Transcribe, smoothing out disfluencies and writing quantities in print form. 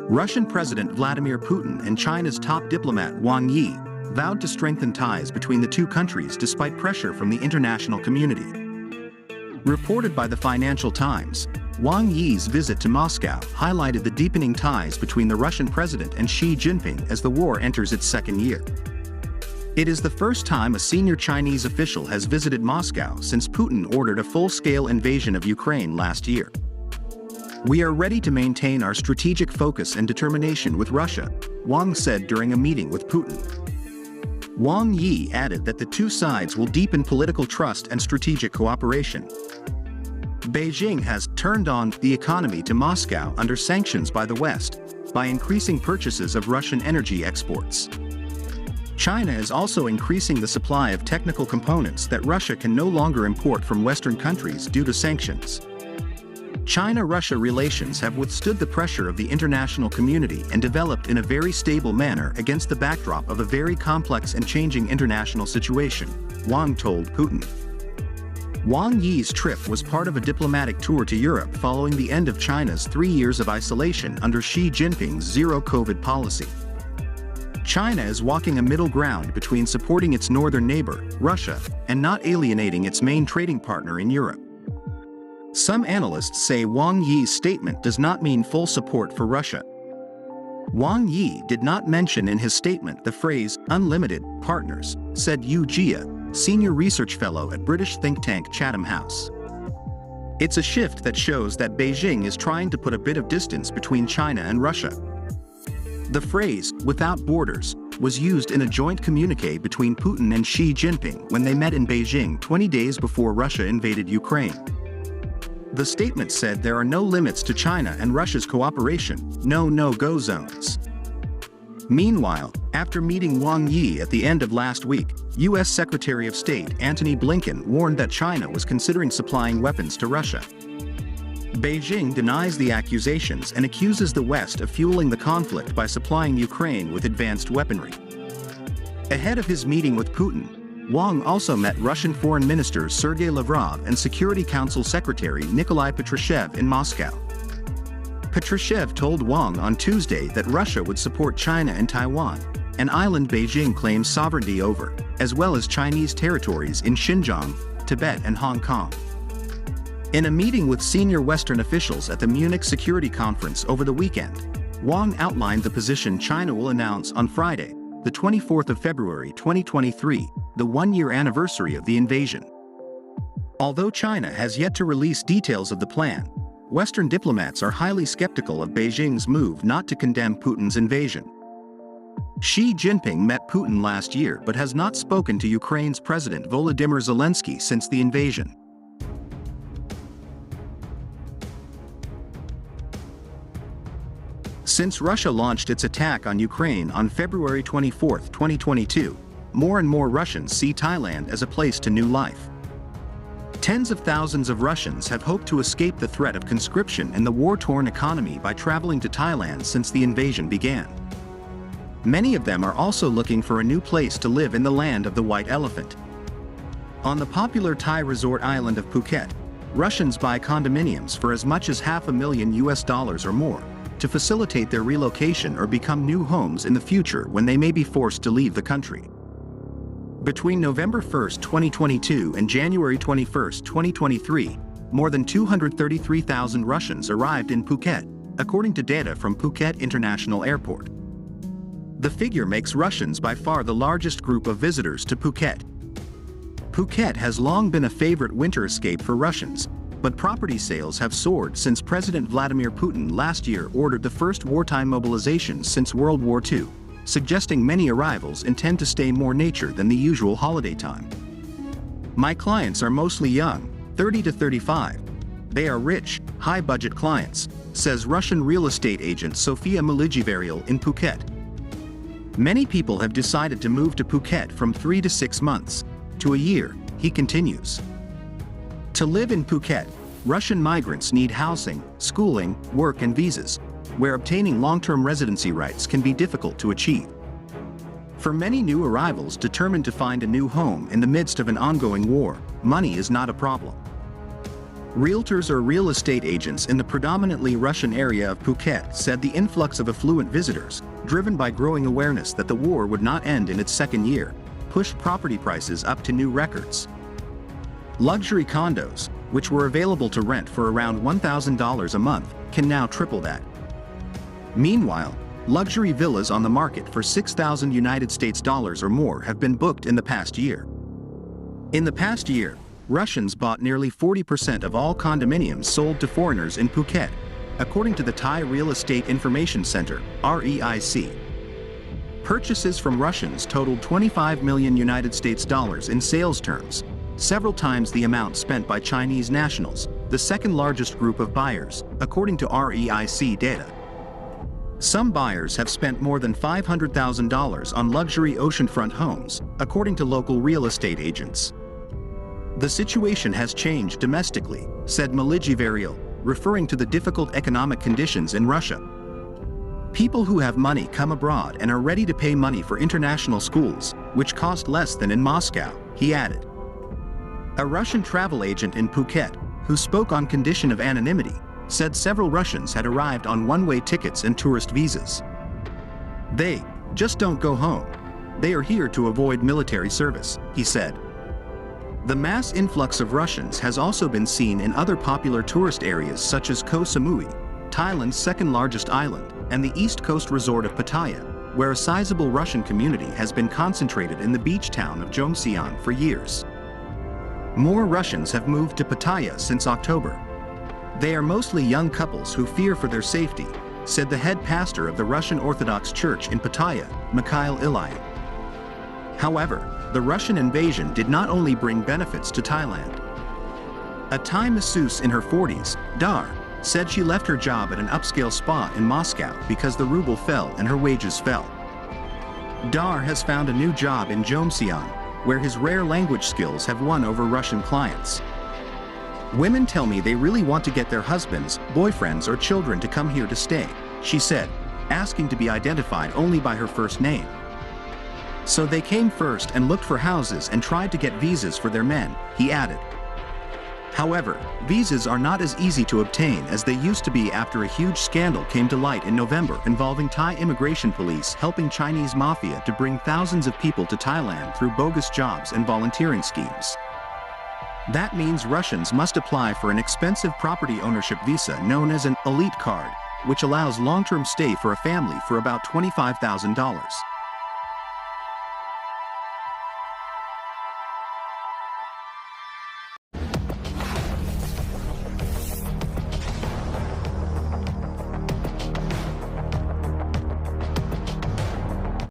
Russian President Vladimir Putin and China's top diplomat Wang Yi vowed to strengthen ties between the two countries despite pressure from the international community. Reported by the Financial Times, Wang Yi's visit to Moscow highlighted the deepening ties between the Russian president and Xi Jinping as the war enters its second year. It is the first time a senior Chinese official has visited Moscow since Putin ordered a full-scale invasion of Ukraine last year. "We are ready to maintain our strategic focus and determination with Russia," Wang said during a meeting with Putin. Wang Yi added that the two sides will deepen political trust and strategic cooperation. Beijing has turned on the economy to Moscow under sanctions by the West by increasing purchases of Russian energy exports. China is also increasing the supply of technical components that Russia can no longer import from Western countries due to sanctions. China-Russia relations have withstood the pressure of the international community and developed in a very stable manner against the backdrop of a very complex and changing international situation, Wang told Putin. Wang Yi's trip was part of a diplomatic tour to Europe following the end of China's 3 years of isolation under Xi Jinping's zero-COVID policy. China is walking a middle ground between supporting its northern neighbor, Russia, and not alienating its main trading partner in Europe. Some analysts say Wang Yi's statement does not mean full support for Russia. Wang Yi did not mention in his statement the phrase "unlimited partners," said Yu Jia, senior research fellow at British think tank Chatham House. It's a shift that shows that Beijing is trying to put a bit of distance between China and Russia. The phrase "without borders" was used in a joint communique between Putin and Xi Jinping when they met in Beijing 20 days before Russia invaded Ukraine. The statement said there are no limits to China and Russia's cooperation, no no-go zones. Meanwhile, after meeting Wang Yi at the end of last week, U.S. Secretary of State Antony Blinken warned that China was considering supplying weapons to Russia. Beijing denies the accusations and accuses the West of fueling the conflict by supplying Ukraine with advanced weaponry. Ahead of his meeting with Putin, Wang also met Russian Foreign Minister Sergei Lavrov and Security Council Secretary Nikolai Patrushev in Moscow. Patrushev told Wang on Tuesday that Russia would support China and Taiwan, an island Beijing claims sovereignty over, as well as Chinese territories in Xinjiang, Tibet and Hong Kong. In a meeting with senior Western officials at the Munich Security Conference over the weekend, Wang outlined the position China will announce on Friday, the 24th of February 2023, the one-year anniversary of the invasion. Although China has yet to release details of the plan, Western diplomats are highly skeptical of Beijing's move not to condemn Putin's invasion. Xi Jinping met Putin last year but has not spoken to Ukraine's President Volodymyr Zelensky since the invasion. Since Russia launched its attack on Ukraine on February 24, 2022, more and more Russians see Thailand as a place to new life. Tens of thousands of Russians have hoped to escape the threat of conscription in the war-torn economy by traveling to Thailand since the invasion began. Many of them are also looking for a new place to live in the land of the white elephant. On the popular Thai resort island of Phuket, Russians buy condominiums for as much as $500,000 or more, to facilitate their relocation or become new homes in the future when they may be forced to leave the country. Between November 1, 2022 and January 21, 2023, more than 233,000 Russians arrived in Phuket, according to data from Phuket International Airport. The figure makes Russians by far the largest group of visitors to Phuket. Phuket has long been a favorite winter escape for Russians, but property sales have soared since President Vladimir Putin last year ordered the first wartime mobilizations since World War II, suggesting many arrivals intend to stay more nature than the usual holiday time. "My clients are mostly young, 30 to 35. They are rich, high-budget clients," says Russian real estate agent Sofia Miligiverial in Phuket. "Many people have decided to move to Phuket from 3 to 6 months, to a year," he continues. To live in Phuket, Russian migrants need housing, schooling, work and visas, where obtaining long-term residency rights can be difficult to achieve. For many new arrivals determined to find a new home in the midst of an ongoing war, money is not a problem. Realtors or real estate agents in the predominantly Russian area of Phuket said the influx of affluent visitors, driven by growing awareness that the war would not end in its second year, pushed property prices up to new records. Luxury condos, which were available to rent for around $1,000 a month, can now triple that. Meanwhile, luxury villas on the market for $6,000 or more have been booked in the past year. In the past year, Russians bought nearly 40% of all condominiums sold to foreigners in Phuket, according to the Thai Real Estate Information Center, REIC. Purchases from Russians totaled $25 million in sales terms, several times the amount spent by Chinese nationals, the second largest group of buyers, according to REIC data. Some buyers have spent more than $500,000 on luxury oceanfront homes, according to local real estate agents. The situation has changed domestically, said Malaysian, referring to the difficult economic conditions in Russia. People who have money come abroad and are ready to pay money for international schools, which cost less than in Moscow, he added. A Russian travel agent in Phuket, who spoke on condition of anonymity, said several Russians had arrived on one-way tickets and tourist visas. They just don't go home. They are here to avoid military service, he said. The mass influx of Russians has also been seen in other popular tourist areas such as Koh Samui, Thailand's second-largest island, and the east coast resort of Pattaya, where a sizable Russian community has been concentrated in the beach town of Jomtien for years. More Russians have moved to Pattaya since October. They are mostly young couples who fear for their safety, said the head pastor of the Russian Orthodox Church in Pattaya, Mikhail Ilyin. However, the Russian invasion did not only bring benefits to Thailand. A Thai masseuse in her 40s, Dar, said she left her job at an upscale spa in Moscow because the ruble fell and her wages fell. Dar has found a new job in Jomtien, where his rare language skills have won over Russian clients. Women tell me they really want to get their husbands, boyfriends, or children to come here to stay, she said, asking to be identified only by her first name. So they came first and looked for houses and tried to get visas for their men, he added. However, visas are not as easy to obtain as they used to be after a huge scandal came to light in November involving Thai immigration police helping Chinese mafia to bring thousands of people to Thailand through bogus jobs and volunteering schemes. That means Russians must apply for an expensive property ownership visa known as an elite card, which allows long-term stay for a family for about $25,000.